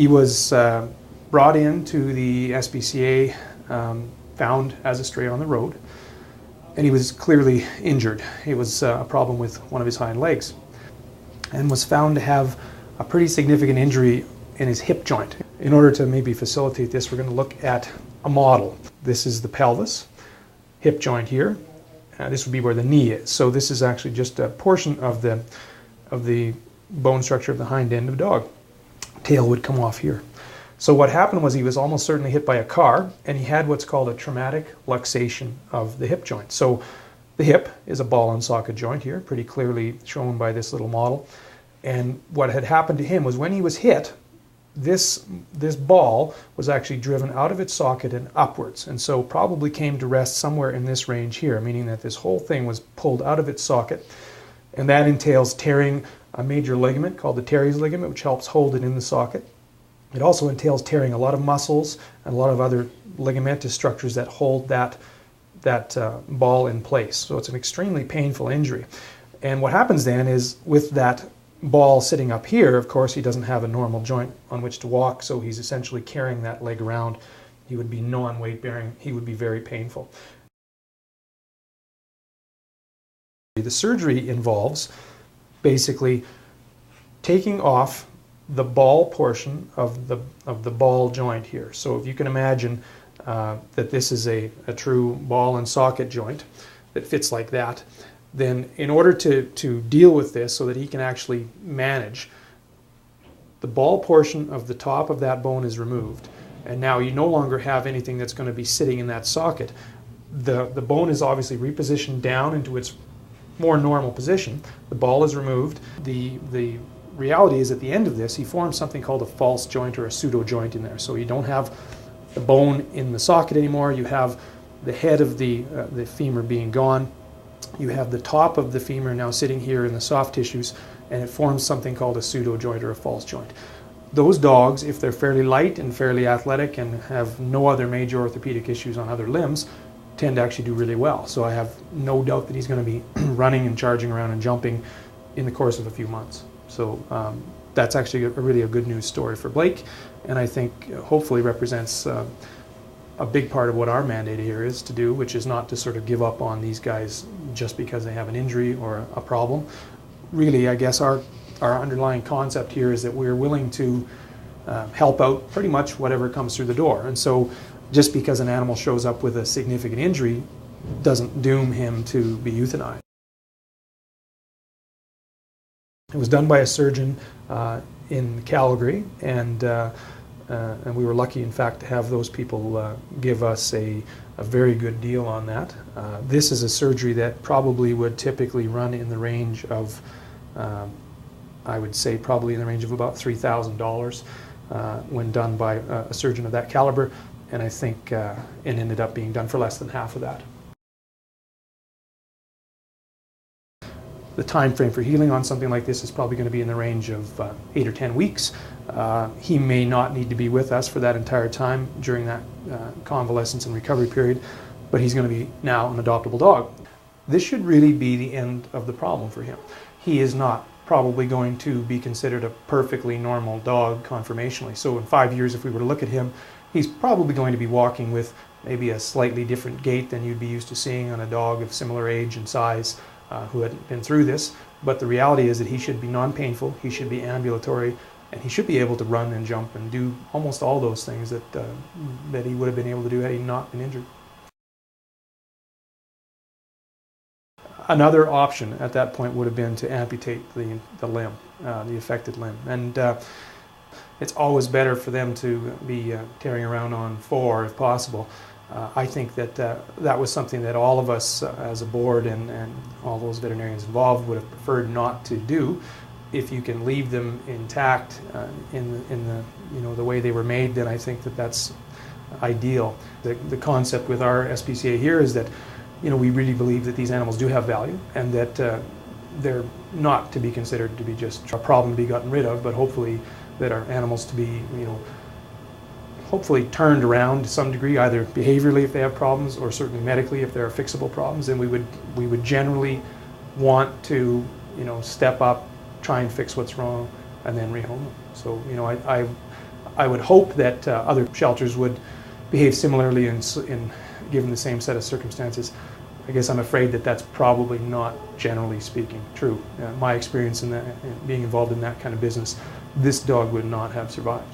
He was brought in to the SPCA, found as a stray on the road, and he was clearly injured. It was a problem with one of his hind legs, and was found to have a pretty significant injury in his hip joint. In order to maybe facilitate this, we're going to look at a model. This is the pelvis, hip joint here. This would be where the knee is. So this is actually just a portion of the bone structure of the hind end of a dog. Tail would come off here. So what happened was he was almost certainly hit by a car, and he had what's called a traumatic luxation of the hip joint. So the hip is a ball and socket joint here, pretty clearly shown by this little model. And what had happened to him was when he was hit, this ball was actually driven out of its socket and upwards, and so probably came to rest somewhere in this range here, meaning that this whole thing was pulled out of its socket, and that entails tearing a major ligament called the teres ligament, which helps hold it in the socket. It also entails tearing a lot of muscles and a lot of other ligamentous structures that hold that ball in place. So it's an extremely painful injury. And what happens then is with that ball sitting up here, of course, he doesn't have a normal joint on which to walk, so he's essentially carrying that leg around. He would be non-weight bearing. He would be very painful. The surgery involves basically taking off the ball portion of the ball joint here. So if you can imagine that this is a true ball and socket joint that fits like that, then in order to deal with this so that he can actually manage, the ball portion of the top of that bone is removed, and now you no longer have anything that's going to be sitting in that socket. The bone is obviously repositioned down into its more normal position. The ball is removed. The reality is at the end of this, he forms something called a false joint or a pseudo joint in there. So you don't have the bone in the socket anymore. You have the head of the femur being gone. You have the top of the femur now sitting here in the soft tissues, and it forms something called a pseudo joint or a false joint. Those dogs, if they're fairly light and fairly athletic and have no other major orthopedic issues on other limbs, tend to actually do really well. So I have no doubt that he's going to be running and charging around and jumping in the course of a few months. So that's actually really a good news story for Blake, and I think hopefully represents a big part of what our mandate here is to do, which is not to sort of give up on these guys just because they have an injury or a problem. Really, I guess our underlying concept here is that we're willing to help out pretty much whatever comes through the door. And so just because an animal shows up with a significant injury doesn't doom him to be euthanized. It was done by a surgeon in Calgary, and we were lucky, in fact, to have those people give us a very good deal on that. This is a surgery that probably would typically run in the range of, I would say, probably in the range of about $3,000 when done by a surgeon of that caliber, and I think it ended up being done for less than half of that. The time frame for healing on something like this is probably going to be in the range of 8 or 10 weeks. He may not need to be with us for that entire time during that convalescence and recovery period, but he's going to be now an adoptable dog. This should really be the end of the problem for him. He is not probably going to be considered a perfectly normal dog conformationally. So in 5 years, if we were to look at him, he's probably going to be walking with maybe a slightly different gait than you'd be used to seeing on a dog of similar age and size who had been through this. But the reality is that he should be non-painful, he should be ambulatory, and he should be able to run and jump and do almost all those things that he would have been able to do had he not been injured. Another option at that point would have been to amputate the limb, the affected limb. And it's always better for them to be tearing around on 4 if possible. I think that that was something that all of us as a board and all those veterinarians involved would have preferred not to do. If you can leave them intact in the way they were made, then I think that that's ideal. The concept with our SPCA here is that we really believe that these animals do have value, and that they're not to be considered to be just a problem to be gotten rid of, but hopefully that are animals to be hopefully turned around to some degree, either behaviorally if they have problems, or certainly medically if there are fixable problems. And we would generally want to step up, try and fix what's wrong, and then rehome them. So I would hope that other shelters would behave similarly given the same set of circumstances. I guess I'm afraid that that's probably not, generally speaking, true. My experience in being involved in that kind of business, this dog would not have survived.